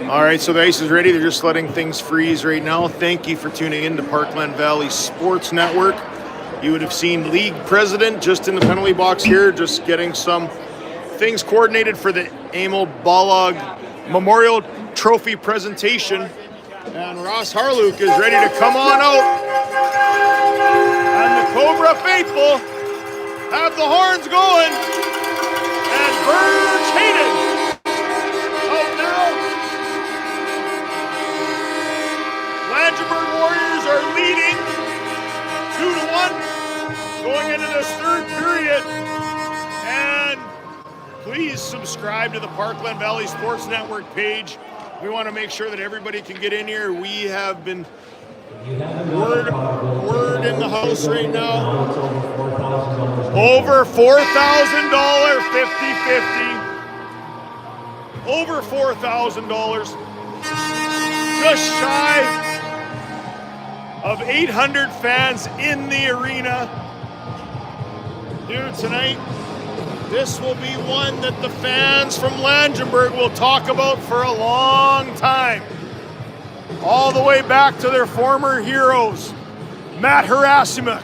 All right, so the ice is ready. They're just letting things freeze right now. Thank you for tuning in to Parkland Valley Sports Network. You would have seen league president just in the penalty box here, just getting some things coordinated for the Emil Balog Memorial Trophy presentation. And Ross Harlook is ready to come on out. And the Cobra faithful have the horns going. And Verge Hayden out now. Langenburg Warriors are leading 2-1 going into this third period. And please subscribe to the Parkland Valley Sports Network page. We want to make sure that everybody can get in here. We have been word in the house right now. Over $4,000, 50-50. Over $4,000. Just shy of 800 fans in the arena. Dude, tonight, this will be one that the fans from Langenburg will talk about for a long time. All the way back to their former heroes, Matt Harasimak,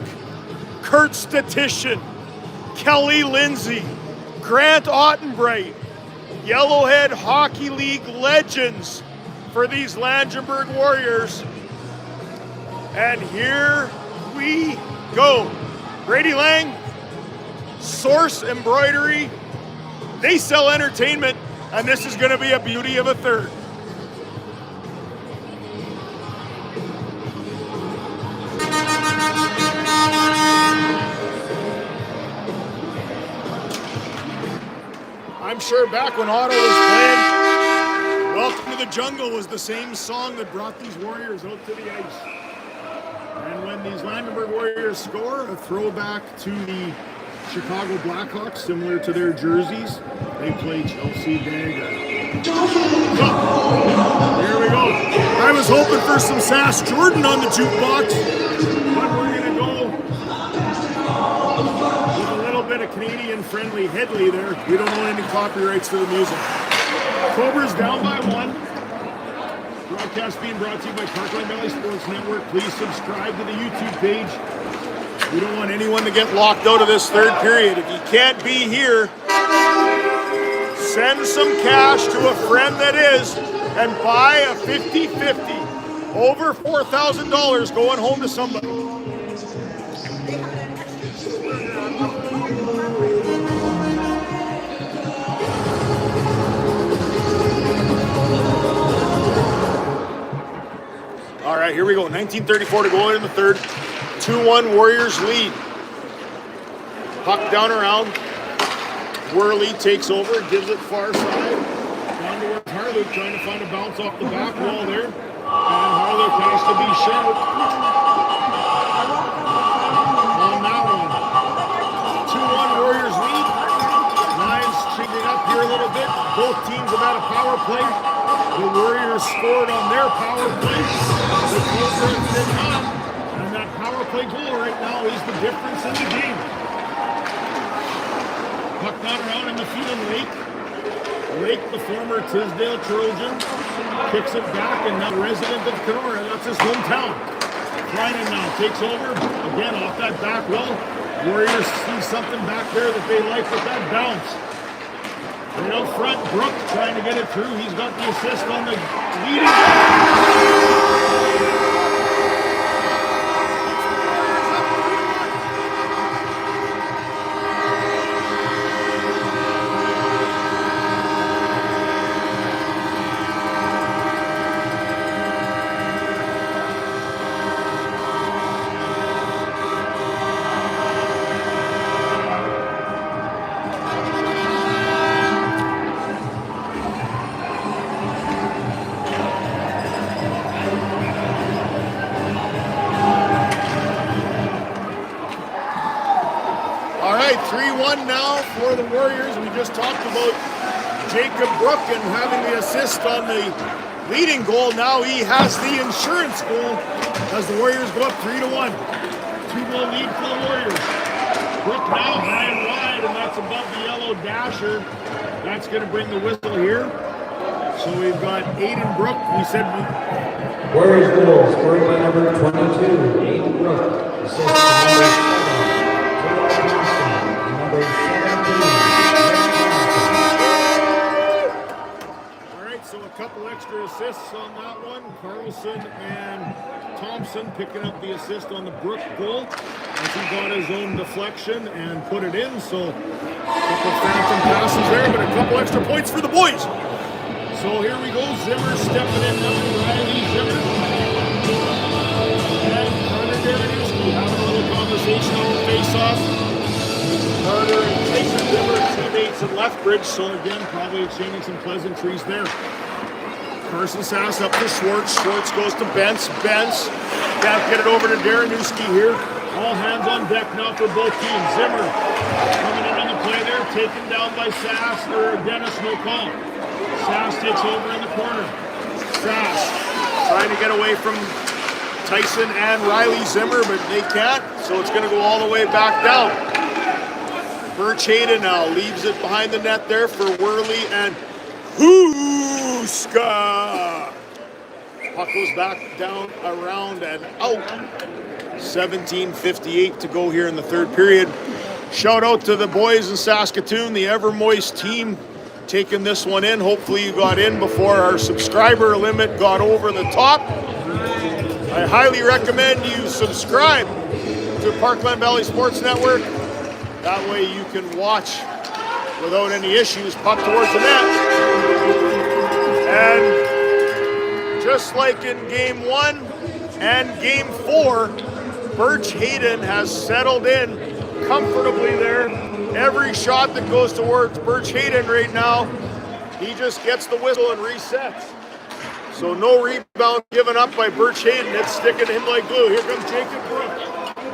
Kurt Statishin, Kelly Lindsay, Grant Ottenbright, Yellowhead Hockey League legends for these Langenburg Warriors. And here we go. Brady Lang, Source Embroidery, they sell entertainment, and this is going to be a beauty of a third. I'm sure back when Otto was playing, Welcome to the Jungle was the same song that brought these Warriors out to the ice. And when these Langenburg Warriors score, a throwback to the Chicago Blackhawks, similar to their jerseys, they play Chelsea Dagger. So, here we go. I was hoping for some Sass Jordan on the jukebox, but we're going to go with a little bit of Canadian-friendly Headley there. We don't own any copyrights to the music. Cobra's down by 1. Broadcast being brought to you by Parkland Valley Sports Network. Please subscribe to the YouTube page. We don't want anyone to get locked out of this third period. If you can't be here, send some cash to a friend that is and buy a 50-50. Over $4,000 going home to somebody. All right, here we go. 19:34 to go in the third. 2-1 Warriors lead. Puck down around. Worley takes over, gives it far side. Down to Harlook trying to find a bounce off the back wall there. And Harlook has to be sharp on that one. 2-1 Warriors lead. Lions changing up here a little bit. Both teams have had a power play. The Warriors scored on their power play. The Cobras did not. And that power play goal right now is the difference in the game. Puck not around in the field. Lake, the former Tisdale Trojan, kicks it back, and now resident of Canora. That's his hometown. Kleinen now takes over. Again, off that back wall. Warriors see something back there that they like with that bounce. Right out front, Brooks trying to get it through. He's got the assist on the leading. All right, 3-1 now for the Warriors. We just talked about Jacob Brooken having the assist on the leading goal. Now he has the insurance goal as the Warriors go up 3-1. 2-goal lead for the Warriors. Brook now high and wide, and that's above the yellow dasher. That's going to bring the whistle here. So we've got Aiden Brook. We said Warriors goal, scored by number 22, Aiden Brook. Assist to number 7, number 17. All right, so a couple extra assists on that one. Carlson and Thompson picking up the assist on the Brook goal as he got his own deflection and put it in. So a couple phantom passes there, but a couple extra points for the boys. So here we go, Zimmer stepping in now, Riley Zimmer. And Carter Dareniewski having a little conversation on the face-off. Carter and Jason Zimmer, teammates in Lethbridge, so again, probably exchanging some pleasantries there. Carson Sass up to Schwartz. Schwartz goes to Bentz. Bentz can't get it over to Dareniewski here. All hands on deck now for both teams. Zimmer coming in on the play there, taken down by Sass or Dennis, no call. Sass takes over in the corner. Sass trying to get away from Tyson and Riley Zimmer, but they can't, so it's going to go all the way back down. Birch Hayden now leaves it behind the net there for Worley and Huska. Puck goes back down, around, and out. 17:58 to go here in the third period. Shout out to the boys in Saskatoon, the Ever Moist team, taking this one in. Hopefully you got in before our subscriber limit got over the top. I highly recommend you subscribe to Parkland Valley Sports Network. That way you can watch without any issues. Puck towards the net. And just like in Game 1 and Game 4, Birch Hayden has settled in comfortably there. Every shot that goes towards Birch Hayden right now, he just gets the whistle and resets. So no rebound given up by Birch Hayden. It's sticking to him like glue. Here comes Jacob Brook.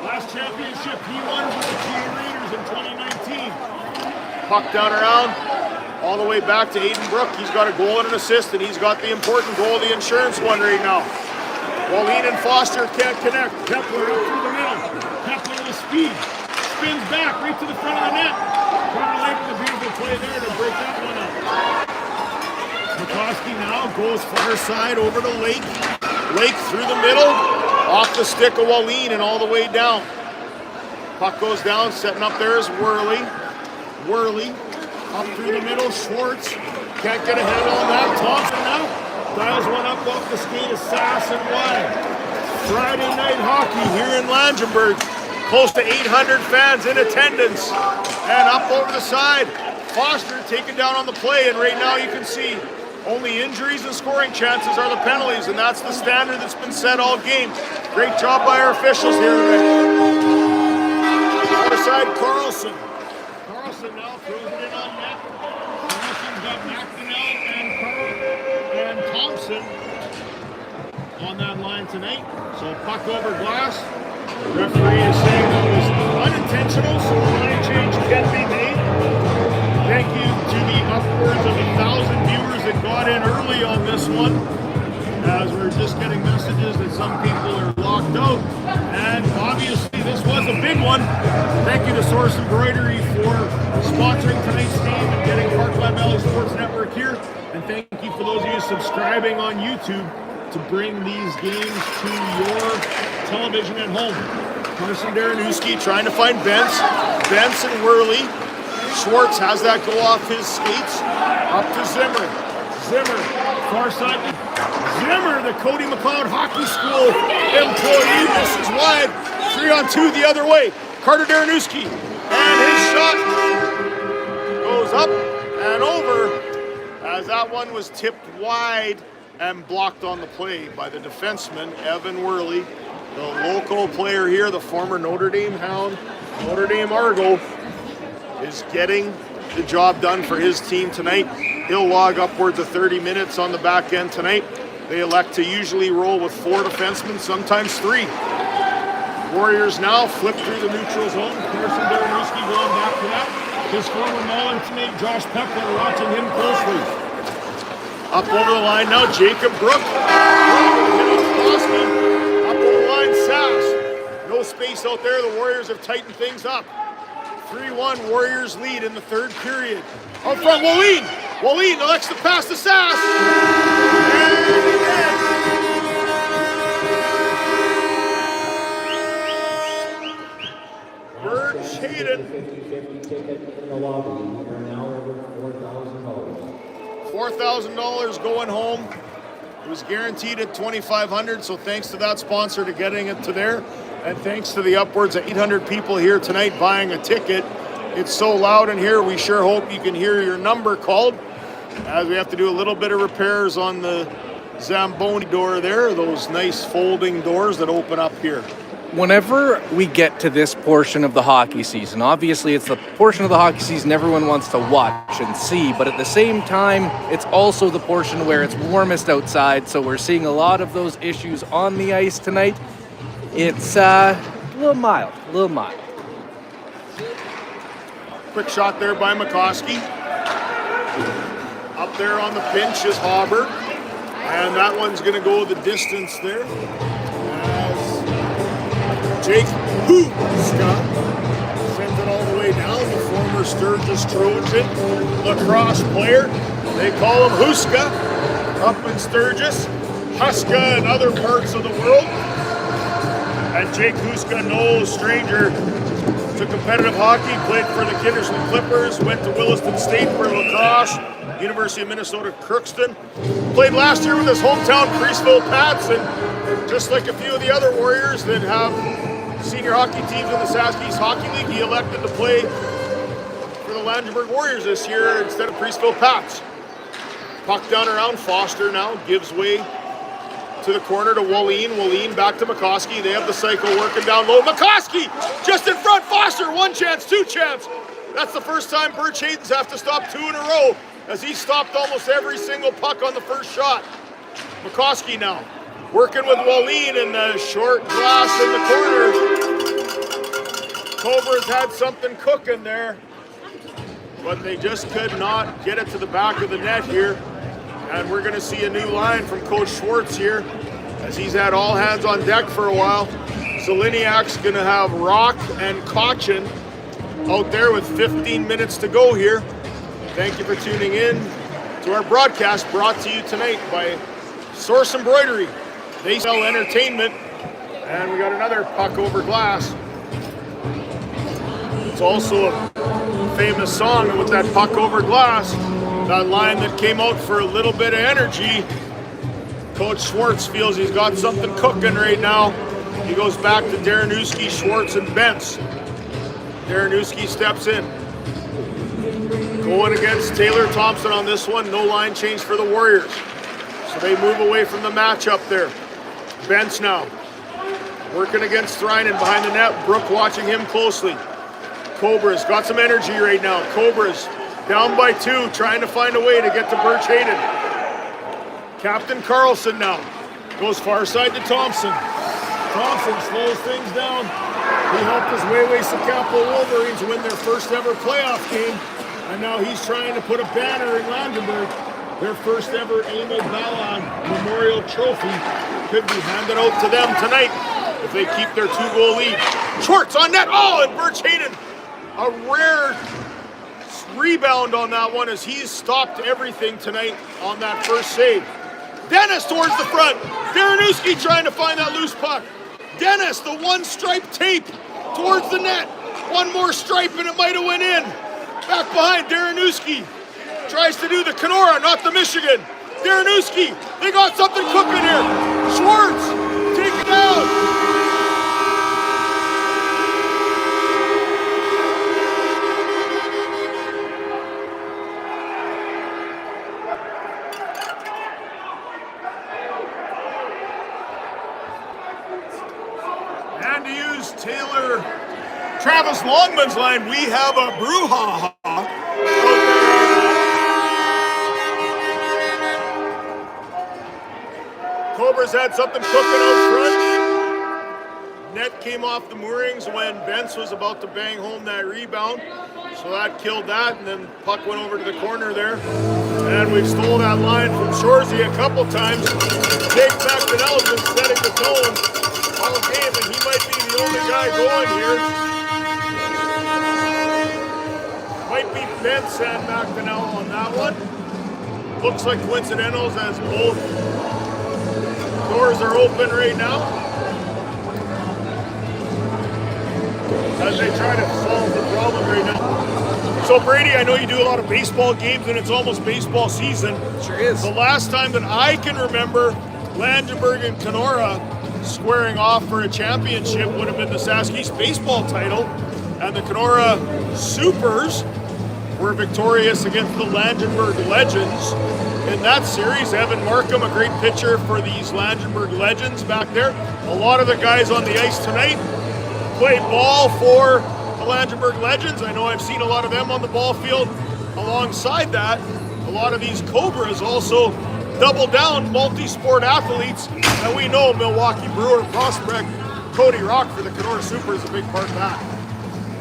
Last championship he won with the Tea Raiders in 2019. Puck down around, all the way back to Aiden Brook. He's got a goal and an assist, and he's got the important goal, the insurance one right now. Wallin and Foster can't connect. Kepler up through the middle. Kepler with speed. Spins back right to the front of the net. Carter Lake with a beautiful play there to break that one up. McCoskey now goes far side over to Lake. Lake through the middle, off the stick of Wallin and all the way down. Puck goes down, setting up there is Worley. Worley up through the middle, Schwartz can't get a handle on that. Thompson now dials one up off the skate of Sass and wide. Friday night hockey here in Langenburg. Close to 800 fans in attendance. And up over the side, Foster taken down on the play, and right now you can see only injuries and scoring chances are the penalties, and that's the standard that's been set all game. Great job by our officials here today. Other side, Carlson. Carlson now throws it in on net. Carlson's got McDonnell and Thompson on that line tonight. So puck over glass. The referee is saying that was unintentional, so a line change can be made. Thank you to the upwards of 1,000 viewers that got in early on this one, as we're just getting messages that some people are locked out. And obviously this was a big one. Thank you to Source Embroidery for sponsoring tonight's game and getting Parkland Valley Sports Network here. And thank you for those of you subscribing on YouTube to bring these games to your television at home. Carson Dareniewski trying to find Bentz. Bentz and Worley. Schwartz has that go off his skates. Up to Zimmer. Zimmer, far side. Zimmer, the Cody McLeod Hockey School employee. This is wide. 3-on-2 the other way. Carter Dareniewski. And his shot goes up and over as that one was tipped wide and blocked on the play by the defenseman, Evan Worley, the local player here, the former Notre Dame Hound, Notre Dame Argo, is getting the job done for his team tonight. He'll log upwards of 30 minutes on the back end tonight. They elect to usually roll with 4 defensemen, sometimes 3. Warriors now flip through the neutral zone. Carson Dareniewski going back to that. His former Mullin teammate Josh Pepler watching him closely. Up over the line now, Jacob Brook. Up over the line, Sass. No space out there. The Warriors have tightened things up. 3-1 Warriors lead in the third period. Out front, Wallin. Wallin elects to pass to Sass. And again. Birch Hayden. 50-50 ticket in the lobby. We are now over $4,000. $4,000 going home. It was guaranteed at $2,500, so thanks to that sponsor to getting it to there. And thanks to the upwards of 800 people here tonight buying a ticket. It's so loud in here, we sure hope you can hear your number called, as we have to do a little bit of repairs on the Zamboni door there, those nice folding doors that open up here. Whenever we get to this portion of the hockey season, obviously it's the portion of the hockey season everyone wants to watch and see, but at the same time, it's also the portion where it's warmest outside, so we're seeing a lot of those issues on the ice tonight. It's a little mild. Quick shot there by McCoskey. Up there on the pinch is Hauber, and that one's going to go the distance there. Jake Huska sends it all the way down, the former Sturgis Trojan lacrosse player. They call him Huska up in Sturgis, Huska in other parts of the world. And Jake Huska, no stranger to competitive hockey, played for the Kindersley Clippers, went to Williston State for lacrosse, University of Minnesota Crookston. Played last year with his hometown Priestville Pats, and just like a few of the other Warriors that have senior hockey teams in the Sask East Hockey League, he elected to play for the Langenburg Warriors this year instead of Priestville Pats. Puck down around Foster now, gives way to the corner to Wallin. Wallin back to McCoskey. They have the cycle working down low. McCoskey just in front. Foster, one chance, two chance. That's the first time Birch Hayden's have to stop two in a row, as he stopped almost every single puck on the first shot. McCoskey now working with Wallin in the short glass in the corner. Cobra's had something cooking there, but they just could not get it to the back of the net here. And we're going to see a new line from Coach Schwartz here, as he's had all hands on deck for a while. Zeliniak's going to have Rock and Cochin out there with 15 minutes to go here. Thank you for tuning in to our broadcast, brought to you tonight by Source Embroidery. They sell entertainment, and we got another puck over glass. It's also a famous song, and with that puck over glass, that line that came out for a little bit of energy, Coach Schwartz feels he's got something cooking right now. He goes back to Darrenowski, Schwartz, and Bentz. Darrenowski steps in. Going against Taylor Thompson on this one. No line change for the Warriors, so they move away from the matchup there. Bentz now working against Thrynen behind the net. Brooke watching him closely. Cobra's got some energy right now. Cobra's down by two, trying to find a way to get to Birch Hayden. Captain Carlson now goes far side to Thompson. Thompson slows things down. He helped his Wayway Sakappa Wolverines win their first ever playoff game, and now he's trying to put a banner in Langenburg. Their first ever Ahmed Ballon Memorial Trophy could be handed out to them tonight if they keep their 2-goal lead. Schwartz on net. Oh, and Birch Hayden, a rare rebound on that one, as he's stopped everything tonight on that first save. Dennis towards the front. Darrenowski trying to find that loose puck. Dennis, the one stripe tape towards the net. One more stripe and it might have went in. Back behind, Darrenowski tries to do the Canora, not the Michigan. Darrenowski, they got something cooking here. Schwartz, take it down. And to use Travis Longman's line, we have a brouhaha. Cobra's had something cooking out front. Net came off the moorings when Bentz was about to bang home that rebound, so that killed that, and then puck went over to the corner there. And we've stole that line from Shorzy a couple times. Jake McDonnell's been setting the tone all game, and he might be the only guy going here. Might be Bentz and McDonnell on that one. looks like coincidentals as both doors are open right now as they try to solve the problem right now. So Brady, I know you do a lot of baseball games and it's almost baseball season. Sure is. The last time that I can remember Langenburg and Canora squaring off for a championship would have been the Sask East baseball title, and the Canora Supers were victorious against the Langenburg Legends in that series. Evan Markham, a great pitcher for these Langenburg Legends back there. A lot of the guys on the ice tonight play ball for the Langenburg Legends. I know I've seen a lot of them on the ball field. Alongside that, a lot of these Cobras also double down multi-sport athletes, and we know Milwaukee Brewer prospect Cody Rock for the Canora Super is a big part of that.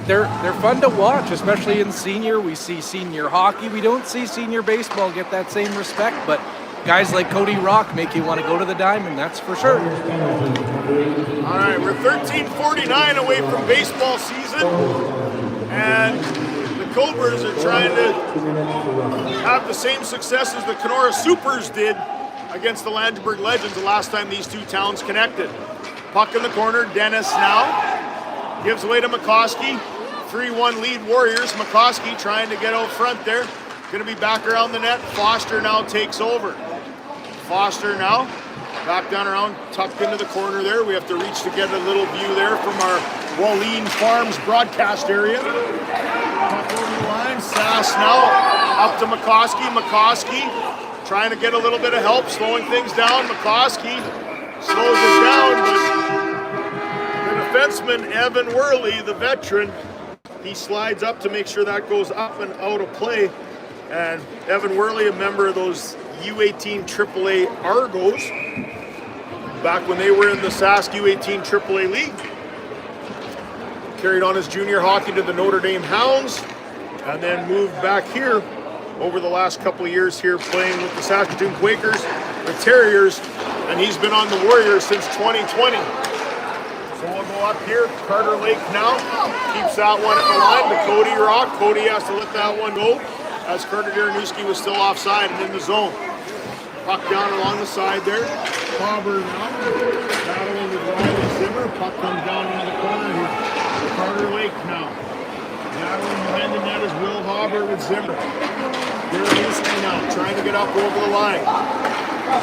They're fun to watch, especially in senior. We see senior hockey. We don't see senior baseball get that same respect, but guys like Cody Rock make you want to go to the diamond, that's for sure. All right, we're 13:49 away from baseball season, and the Cobras are trying to have the same success as the Canora Supers did against the Langenburg Legends the last time these two towns connected. Puck in the corner, Dennis now gives away to McCoskey. 3-1 lead Warriors. McCoskey trying to get out front there. Going to be back around the net. Foster now takes over. Foster now back down around, tucked into the corner there. We have to reach to get a little view there from our Wallene Farms broadcast area. Puck over the line. Sass now up to McCoskey. McCoskey trying to get a little bit of help, slowing things down. McCoskey slows it down, but the defenseman, Evan Worley, the veteran, he slides up to make sure that goes up and out of play. And Evan Worley, a member of those U18 AAA Argos, back when they were in the Sask U18 AAA League. Carried on his junior hockey to the Notre Dame Hounds, and then moved back here over the last couple of years here playing with the Saskatoon Quakers, the Terriers, and he's been on the Warriors since 2020. So we'll go up here. Carter Lake now keeps that one at the line to Cody Rock. Cody has to let that one go as Carter Deranuski was still offside and in the zone. Puck down along the side there. Hauber now battling with Riley Zimmer. Puck comes down into the corner here. Carter Lake now battling behind the net is Will Hauber with Zimmer. Deranuski now trying to get up over the line.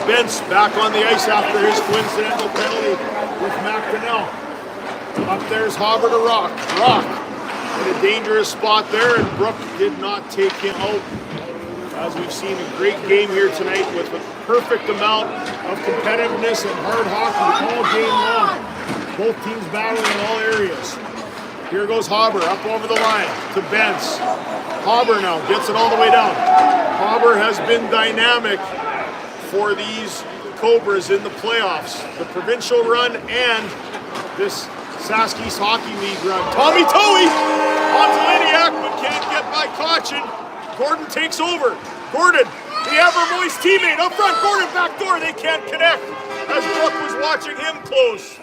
Bentz back on the ice after his coincidental penalty with McDonnell. Up there's Hauber to Rock. Rock in a dangerous spot there, and Brook did not take him out. As we've seen a great game here tonight with a perfect amount of competitiveness and hard hockey all game long. Both teams battling in all areas. Here goes Hauber up over the line to Bentz. Hauber now gets it all the way down. Hauber has been dynamic for these Cobras in the playoffs. The provincial run and this Sask East Hockey League run. Tommy Toey onto Liniak, but can't get by Cochin. Gordon takes over. Gordon, the ever-moist teammate up front. Gordon back door. They can't connect as Brook was watching him close.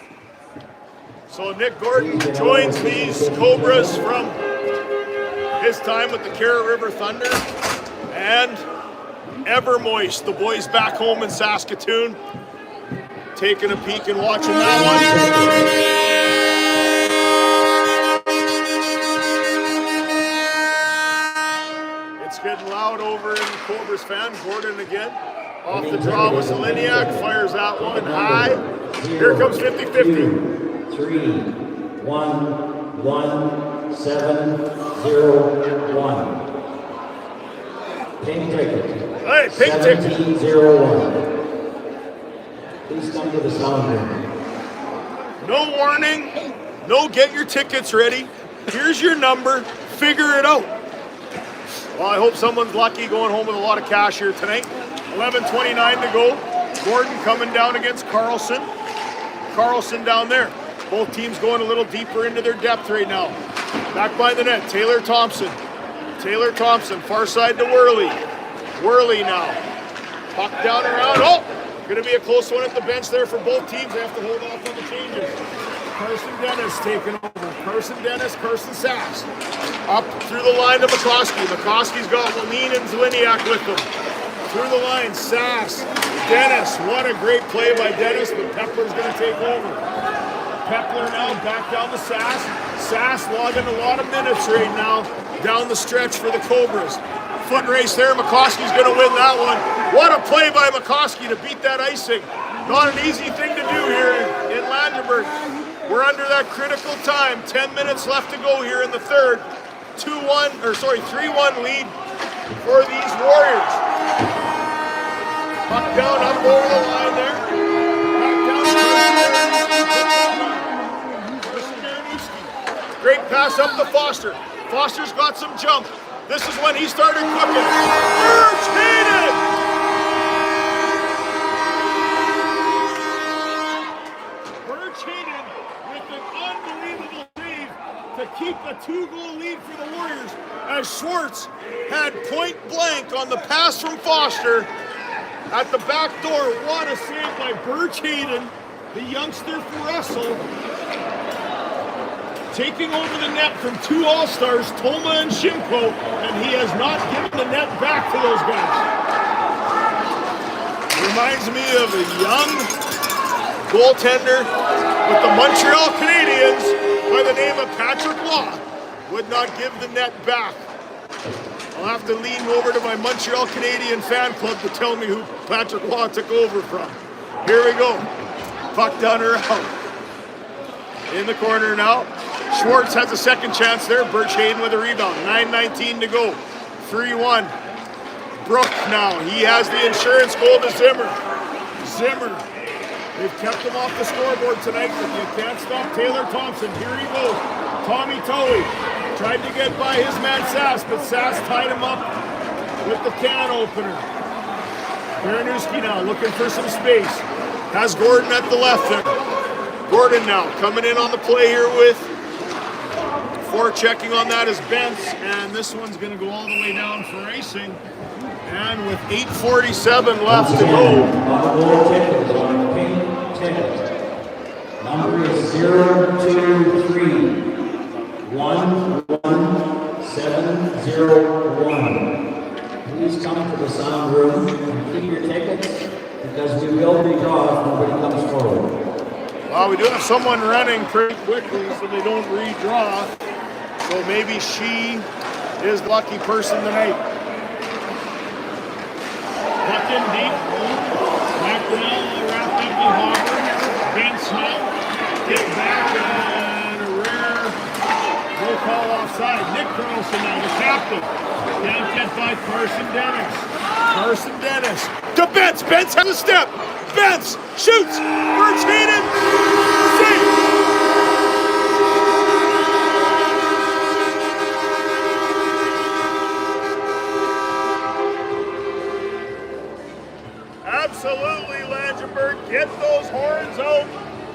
So Nick Gordon joins these Cobras from his time with the Carrot River Thunder. And ever-moist, the boys back home in Saskatoon, taking a peek and watching that one. Getting loud over in the Cobras fan. Gordon again off the draw with Zeliniak, fires that one high. Here comes 50-50. 3-1-1-7-0-1. Pink ticket. Hey, pink ticket. 1701. Please come to the sound room. No warning. No, get your tickets ready. Here's your number. Figure it out. Well, I hope someone's lucky going home with a lot of cash here tonight. 11:29 to go. Gordon coming down against Carlson. Carlson down there. Both teams going a little deeper into their depth right now. Back by the net, Taylor Thompson. Taylor Thompson, far side to Worley. Worley now. Puck down around. Oh! Going to be a close one at the bench there for both teams. They have to hold off on the changes. Carson Dennis taking over. Carson Dennis, Carson Sass. Up through the line to McCoskey. McCoskey's got Wallene and Zeliniak with him. Through the line, Sass. Dennis, what a great play by Dennis, but Pepler's going to take over. Pepler now back down to Sass. Sass logging a lot of minutes right now down the stretch for the Cobras. Foot race there, McCoskey's going to win that one. What a play by McCoskey to beat that icing. Not an easy thing to do here in Langenburg. We're under that critical time. 10 minutes left to go here in the third. 3-1 lead for these Warriors. Puck down, up over the line there. Back down. Great pass up to Foster. Foster's got some jump. This is when he started cooking. Birch-Hayden! Birch-Hayden with an unbelievable save to keep the 2-goal lead for the Warriors as Schwartz had point blank on the pass from Foster at the back door. What a save by Birch-Hayden, the youngster for Russell. Taking over the net from two All-Stars, Toma and Shimko, and he has not given the net back to those guys. Reminds me of a young goaltender with the Montreal Canadiens by the name of Patrick Law. Would not give the net back. I'll have to lean over to my Montreal Canadian fan club to tell me who Patrick Law took over from. Here we go. Puck down around. In the corner now. Schwartz has a second chance there. Birch-Hayden with a rebound. 9:19 to go. 3-1. Brook now. He has the insurance goal to Zimmer. Zimmer. They've kept him off the scoreboard tonight, but you can't stop Taylor Thompson. Here he goes. Tommy Towie tried to get by his man Sass, but Sass tied him up with the can opener. Baranowski now looking for some space. Has Gordon at the left there. Gordon now coming in on the play here with checking on that is Bentz, and this one's going to go all the way down for icing. And with 8:47 left to go. Number is 023-11701. Please come to the sound room and keep your tickets because we will redraw if nobody comes forward. Well, we do have someone running pretty quickly so they don't redraw. So maybe she is the lucky person tonight. Puck in deep. Back down, wrapped up in Hopper. Vince Hunt. Get back and a rare no call offside. Nick Carlson now, the captain. Down kept by Carson Dennis. Carson Dennis to Bentz. Bentz has a step. Bentz shoots. Birch-Hayden. Save. Absolutely, Langenburg. Get those horns out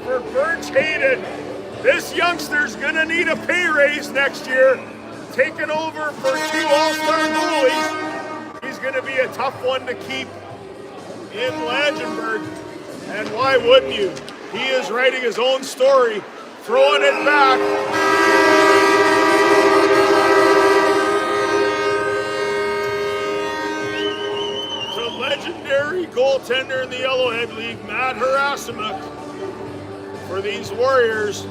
for Birch-Hayden. This youngster's going to need a pay raise next year. Taking over for two All-Star goalies. He's going to be a tough one to keep in Langenburg. And why wouldn't you? He is writing his own story, throwing it back. Legendary goaltender in the Yellowhead League, Matt Harasimuk, for these Warriors.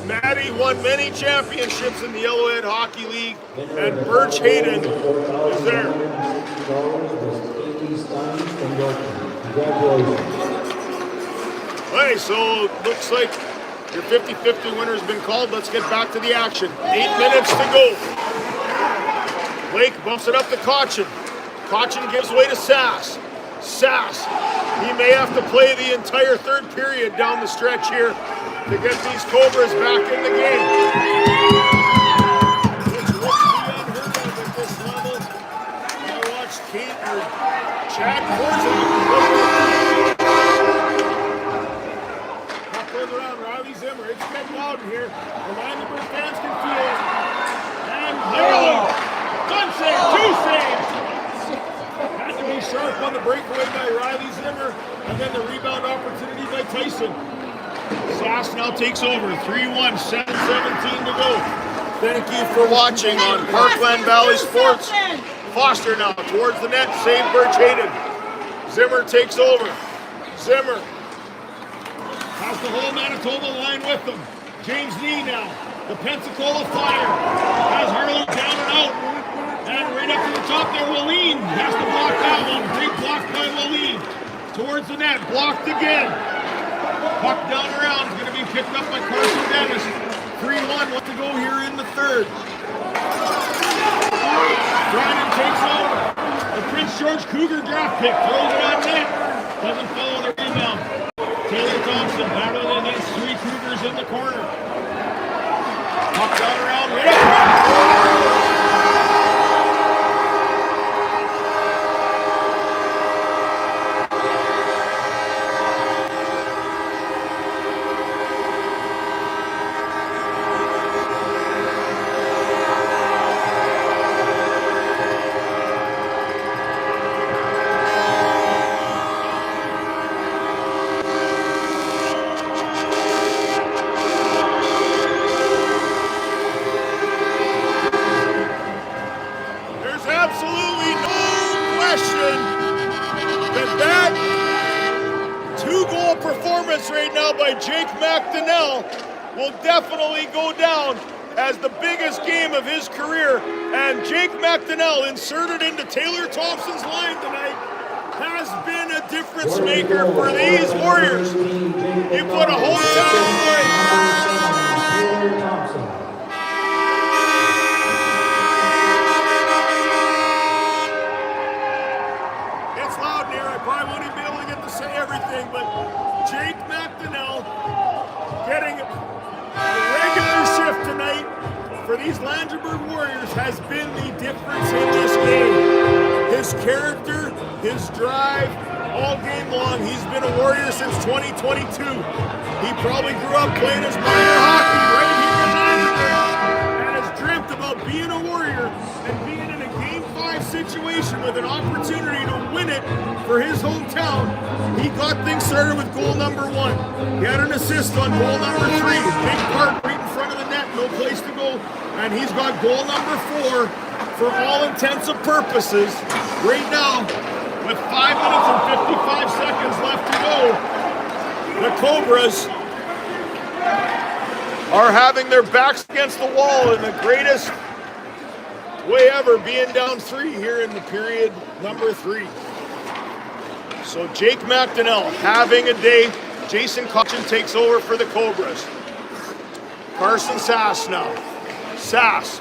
Matty won many championships in the Yellowhead Hockey League, and Birch-Hayden is there. Okay, so looks like your 50-50 winner has been called. Let's get back to the action. 8 minutes to go. Blake bumps it up to Cochin. Cochin gives way to Sass. Sass, he may have to play the entire third period down the stretch here to get these Cobras back in the game. Which looks to be unheard of at this level. I watched Chad Korzak. Puck goes around Riley Zimmer. It's getting loud in here. The Langenburg fans can feel it. And Miller, one save, two saves. Had to be sharp on the breakaway by Riley Zimmer, and then the rebound opportunity by Tyson. Sass now takes over, 3-1, 7:17 to go. Thank you for watching on Parkland Valley Sports. Foster now towards the net, save Birch-Hayden. Zimmer takes over. Zimmer has the whole Manitoba line with them. James Nee now, the Pensacola Fire, has Harley down and out. And right up to the top there, Wallin has to block that one. Great block by Wallin. Towards the net, blocked again. Puck down around, is going to be picked up by Carson Dennis. 3-1, what to go here in the third. Brandon takes over. The Prince George Cougar draft pick throws it on net. Doesn't follow the rebound. Taylor Thompson battling against 3 Cougars in the corner. Puck down around, right up. Right now by Jake McDonnell will definitely go down as the biggest game of his career, and Jake McDonnell inserted into Taylor Thompson's line tonight has been a difference maker for these Warriors. You put a hometown boy. It's loud in here, I probably won't even be able to get to say everything, but Jake McDonnell getting a regular shift tonight for these Langenburg Warriors has been the difference in this game. His character, his drive, all game long. He's been a Warrior since 2022. He probably grew up playing his minor hockey right here in Langenburg and has dreamt about being a Warrior and being in a Game 5 situation with an opportunity to win it for his hometown. He got things started with goal number 1. He had an assist on goal number 3. Big part right in front of the net, no place to go. And he's got goal number 4 for all intents and purposes. Right now, with 5 minutes and 55 seconds left to go, the Cobras are having their backs against the wall in the greatest way ever, being down 3 here in the period number 3. So Jake McDonnell having a day. Jason Cochin takes over for the Cobras. Carson Sass now. Sass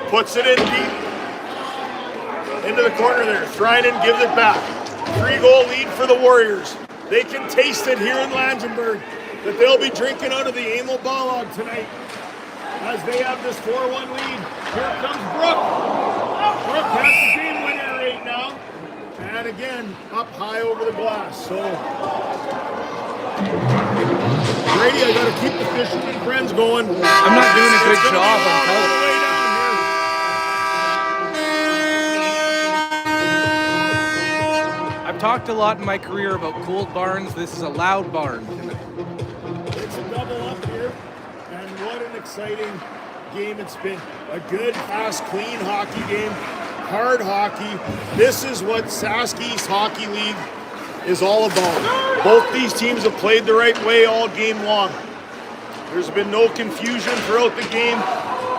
puts it in deep into the corner there. Thrynen gives it back. 3-goal lead for the Warriors. They can taste it here in Langenburg that they'll be drinking out of the Emil Balog tonight as they have this 4-1 lead. Here comes Brooke. Brooke has the game winner right now. And again, up high over the glass. So, Brady, I got to keep the fisherman friends going. I'm not doing a good job on color. I've talked a lot in my career about cold barns. This is a loud barn. It's a double up here, and what an exciting game it's been. A good, fast, clean hockey game. Hard hockey. This is what Saski's Hockey League is all about. Both these teams have played the right way all game long. There's been no confusion throughout the game,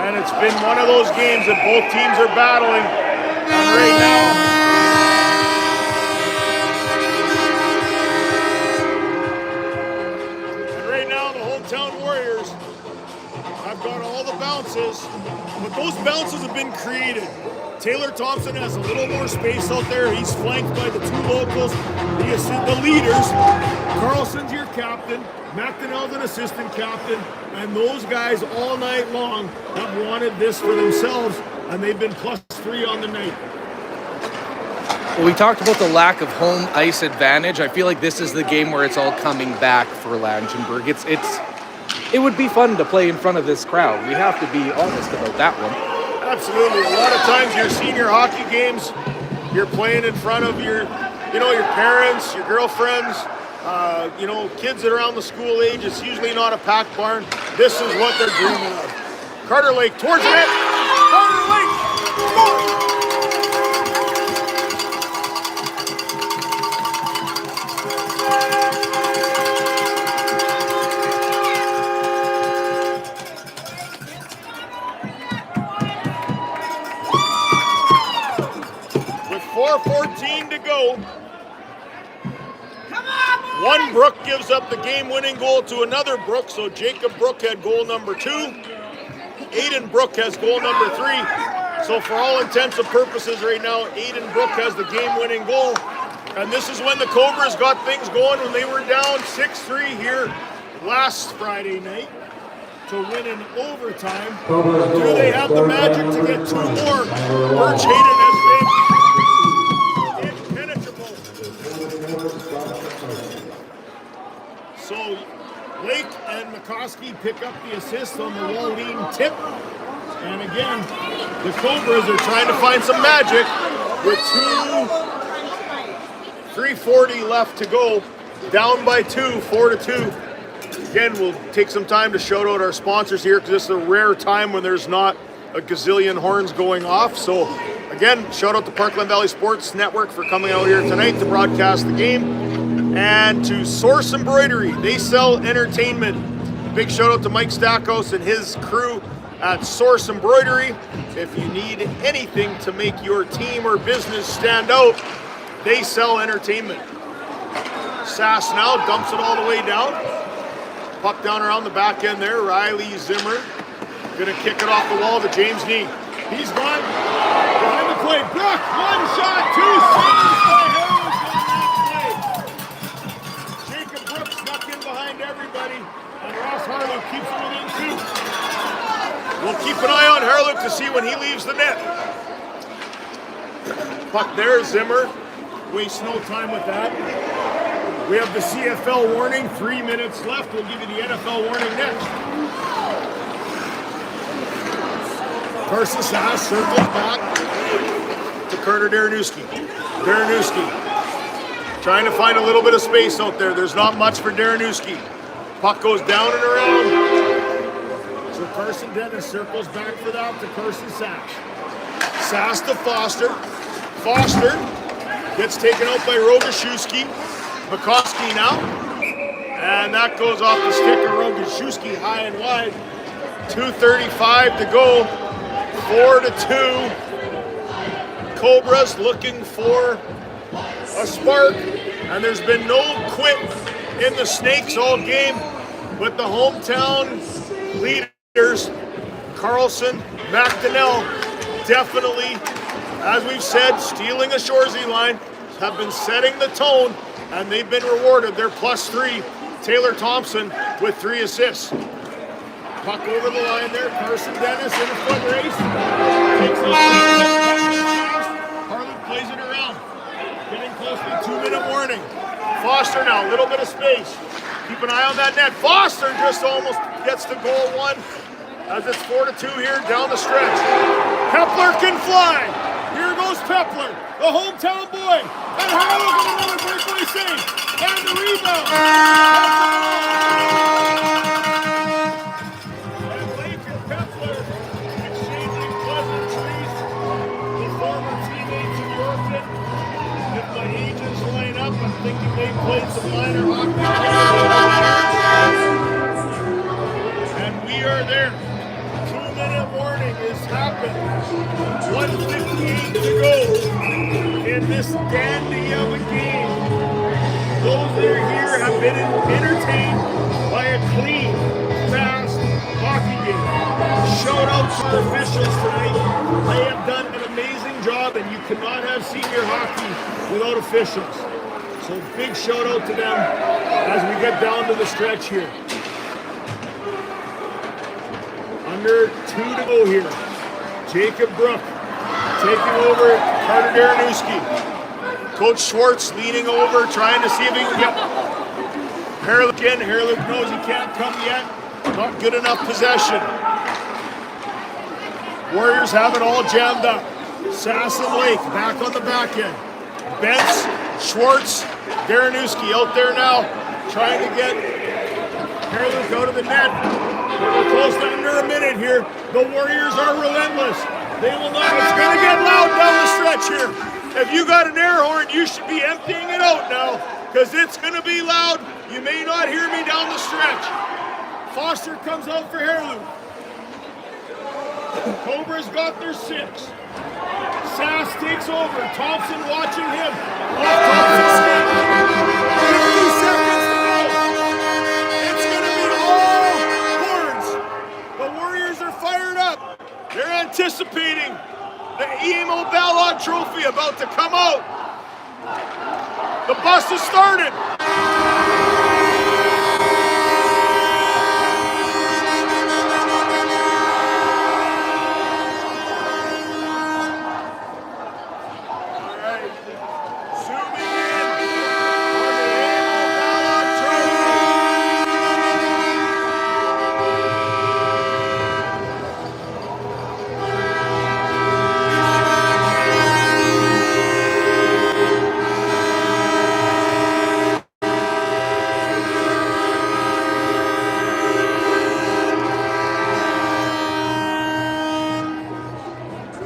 and it's been one of those games that both teams are battling. And right now, the hometown Warriors have got all the bounces, but those bounces have been created. Taylor Thompson has a little more space out there. He's flanked by the 2 locals, the leaders. Carlson's your captain. McDonnell's an assistant captain. And those guys all night long have wanted this for themselves, and they've been +3 on the night. Well, we talked about the lack of home ice advantage. I feel like this is the game where it's all coming back for Langenburg. It would be fun to play in front of this crowd. We have to be honest about that one. Absolutely. A lot of times your senior hockey games, you're playing in front of your parents, your girlfriends, kids that are around the school age. It's usually not a packed barn. This is what they're dreaming of. Carter Lake towards the net. Carter Lake scores! go. One Brook gives up the game-winning goal to another Brook, so Jacob Brook had goal number 2. Aiden Brook has goal number 3. So for all intents and purposes right now, Aiden Brook has the game-winning goal. And this is when the Cobras got things going when they were down 6-3 here last Friday night to win in overtime. Do they have the magic to get 2 more? Birch Hayden has been impenetrable. So Blake and McCoskey pick up the assist on the Wallene tip. And again, the Cobras are trying to find some magic with 3:40 left to go. Down by 2, 4-2. Again, we'll take some time to shout out our sponsors here because this is a rare time when there's not a gazillion horns going off. So again, shout out to Parkland Valley Sports Network for coming out here tonight to broadcast the game. And to Source Embroidery, they sell entertainment. Big shout out to Mike Stackhouse and his crew at Source Embroidery. If you need anything to make your team or business stand out, they sell entertainment. Sass now dumps it all the way down. Puck down around the back end there. Riley Zimmer gonna kick it off the wall to James Nee. He's gone behind the play. Brook, 1 shot, 2 saves by Harris on that play. Jacob Brook stuck in behind everybody, and Ross Harlow keeps it within 2. We'll keep an eye on Harlow to see when he leaves the net. Puck there, Zimmer. Waste no time with that. We have the CFL warning, 3 minutes left. We'll give you the NFL warning next. Carson Sass circles back to Carter Darrenowski. Darrenowski trying to find a little bit of space out there. There's not much for Darrenowski. Puck goes down and around. So Carson Dennis circles back for that to Carson Sass. Sass to Foster. Foster gets taken out by Rogaszewski. McCoskey now. And that goes off the stick of Rogaszewski high and wide. 2:35 to go. 4-2. Cobras looking for a spark. And there's been no quit in the Snakes all game. But the hometown leaders, Carlson, McDonnell, definitely, as we've said, stealing a Shoresy line, have been setting the tone, and they've been rewarded. They're +3. Taylor Thompson with 3 assists. Puck over the line there. Carson Dennis in the foot race. Takes it. Harlan plays it around. Getting close to the 2-minute warning. Foster now, a little bit of space. Keep an eye on that net. Foster just almost gets to goal 1 as it's 4-2 here down the stretch. Kepler can fly. Here goes Kepler, the hometown boy. And Harlow with another breakaway save. And the rebound. And Blake and Kepler exchanging pleasantries. The former teammates of Yorkton. If my agents line up, I'm thinking they played some minor hockey. And we are there. 2-minute warning has happened. 1:58 to go in this dandy of a game. Those that are here have been entertained by a clean, fast hockey game. Shout out to our officials tonight. They have done an amazing job, and you cannot have senior hockey without officials. So big shout out to them as we get down to the stretch here. Under 2 to go here. Jacob Brook taking over Carter Darrenowski. Coach Schwartz leaning over, trying to see if he can get Herlick in. Herlick knows he can't come yet. Not good enough possession. Warriors have it all jammed up. Sass and Lake back on the back end. Bentz, Schwartz, Darrenowski out there now, trying to get Herlick out of the net. We're close to under a minute here. The Warriors are relentless. They will not. It's going to get loud down the stretch here. If you got an air horn, you should be emptying it out now because it's going to be loud. You may not hear me down the stretch. Foster comes out for Herlew. Cobra's got their 6. Sass takes over. Thompson watching him. seconds to go. It's going to be all horns. The Warriors are fired up. They're anticipating the Emil Ballot Trophy about to come out. The bus has started.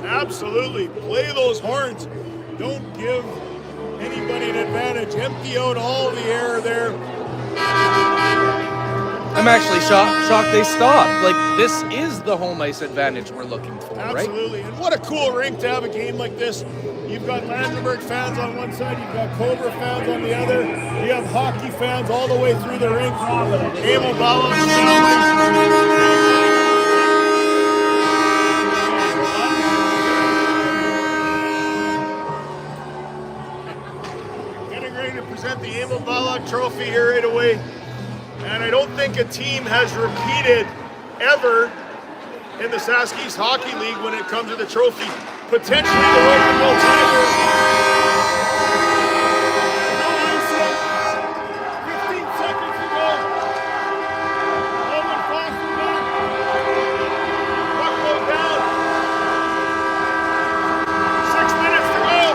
Absolutely. Play those horns. Don't give anybody an advantage. Empty out all the air there. I'm actually shocked they stopped. Like, this is the home ice advantage we're looking for, right? Absolutely. And what a cool rink to have a game like this. You've got Langenburg fans on one side, you've got Cobra fans on the other. You have hockey fans all the way through the rink. Emil Ballot getting ready to present the Emil Ballot Trophy here right away. And I don't think a team has repeated ever in the Sask East Hockey League when it comes to the trophy. Potentially the Rocanville Tigers. No answer. 15 seconds to go. Owen Foster back. Puck goes down. 6 minutes to go.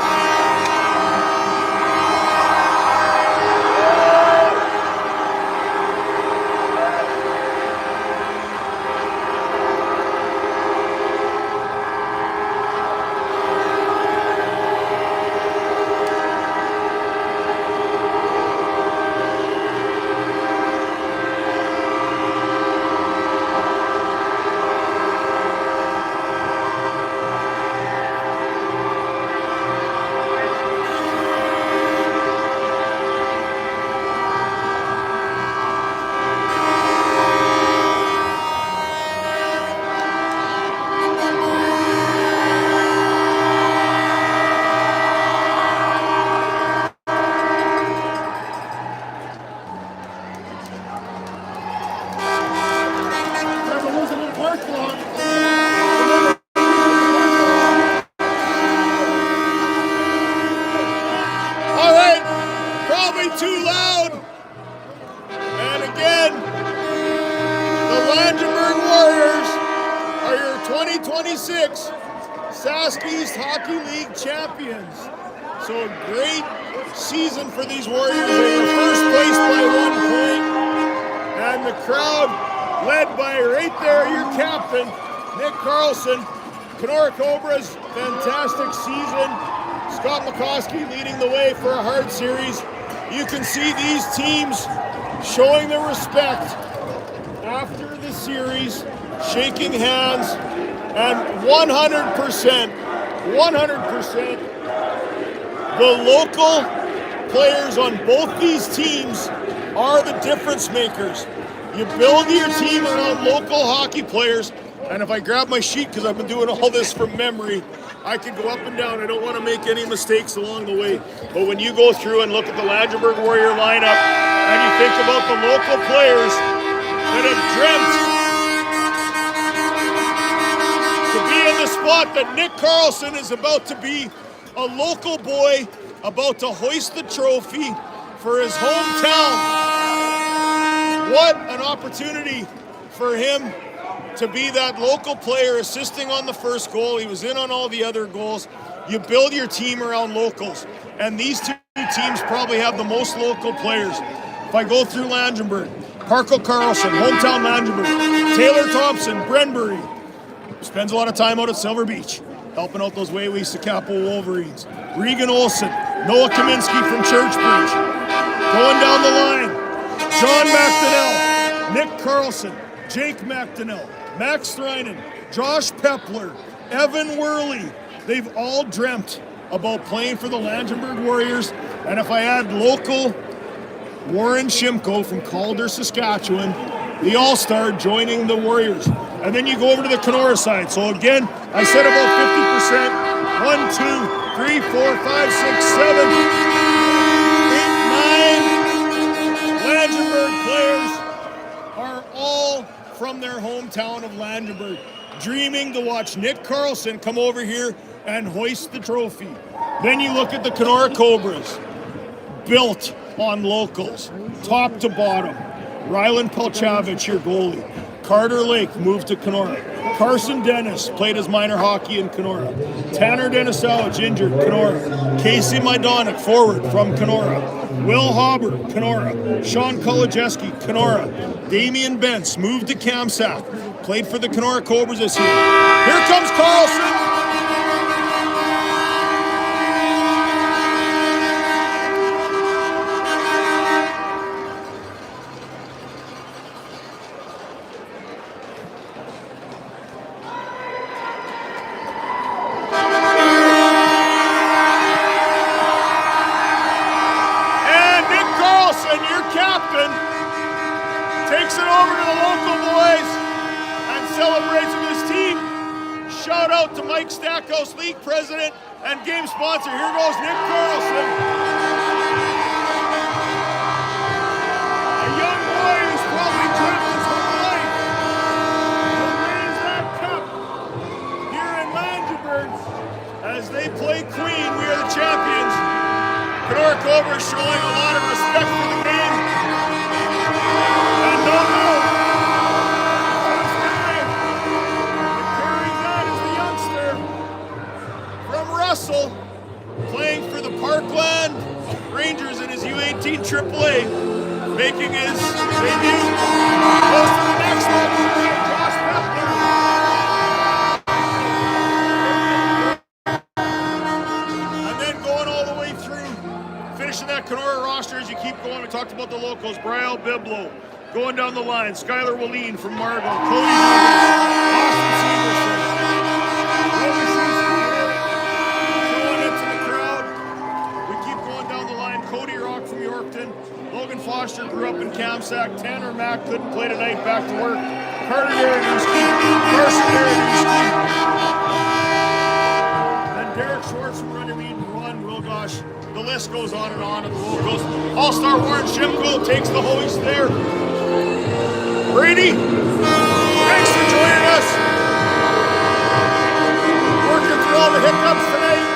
All right, probably too loud. And again, the Langenburg Warriors are your 2026 Sask East Hockey League champions. So a great season for these Warriors. They were first place by 1 point. And the crowd led by right there, your captain, Nick Carlson. Canora Cobras, fantastic season. Scott McCoskey leading the way for a hard series. You can see these teams showing their respect after the series, shaking hands, and 100%, the local players on both these teams are the difference makers. You build your team around local hockey players. And if I grab my sheet, because I've been doing all this from memory, I could go up and down. I don't want to make any mistakes along the way. But when you go through and look at the Langenburg Warrior lineup, and you think about the local players that have dreamt to be in the spot that Nick Carlson is about to be, a local boy about to hoist the trophy for his hometown. What an opportunity for him to be that local player assisting on the first goal. He was in on all the other goals. You build your team around locals. And these two teams probably have the most local players. If I go through Langenburg, Parko Carlson, hometown Langenburg, Taylor Thompson, Brenbury, spends a lot of time out at Silver Beach, helping out those Wayway Sakapo Wolverines. Regan Olson, Noah Kaminsky from Churchbridge. Going down the line, John McDonnell, Nick Carlson, Jake McDonnell, Max Threinen, Josh Pepler, Evan Worley. They've all dreamt about playing for the Langenburg Warriors. And if I add local Warren Shimko from Calder, Saskatchewan, the All-Star joining the Warriors. And then you go over to the Canora side. So again, I said about 50%. 1, 2, 3, 4, 5, 6, 7, 8, 9 Langenburg players are all from their hometown of Langenburg, dreaming to watch Nick Carlson come over here and hoist the trophy. Then you look at the Canora Cobras, built on locals, top to bottom. Rylan Pelchavich, your goalie. Carter Lake moved to Canora. Carson Dennis played his minor hockey in Canora. Tanner Denisowicz injured, Canora. Casey Majdanek, forward from Canora. Will Hauber, Canora. Sean Kolodziejski, Canora. Damian Bentz moved to Kamsack. Played for the Canora Cobras this year. Here comes Carlson. Takes it over to the local boys and celebrates with his team. Shout out to Mike Stackhouse, league president and game sponsor. Here goes Nick Carlson. A young boy who's probably dreamt his whole life to raise that cup here in Langenburg as they play Queen. We are the champions. Canora Cobra showing a lot of respect for the game. And no, first guy that carries that is the youngster from Russell, playing for the Parkland Rangers in his U18 AAA, making his debut. Goes to the next level, Josh Pepler. And then going all the way through, finishing that Canora roster as you keep going. We talked about the locals, Brian Biblo. Going down the line, Skylar Wallin from Margot, Cody Rubin, Austin Severson, going into the crowd. We keep going down the line, Cody Rock from Yorkton, Logan Foster grew up in Kamsack, Tanner Mack couldn't play tonight, back to work, Carter Yaranowski, Carson Yaranowski, then Derek Schwartz from Runnymede, and Ron Wilgosh. The list goes on and on at the locals. All-Star Warren Shimko takes the hoist there. Brady, thanks for joining us. Working through all the hiccups tonight.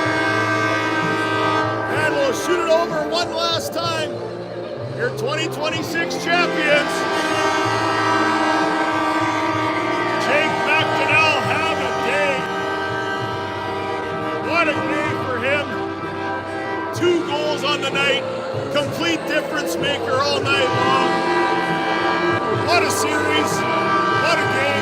And we'll shoot it over one last time. Your 2026 champions. Jake McDonnell, have a day. What a day for him. 2 goals on the night. Complete difference maker all night long. What a series, what a game.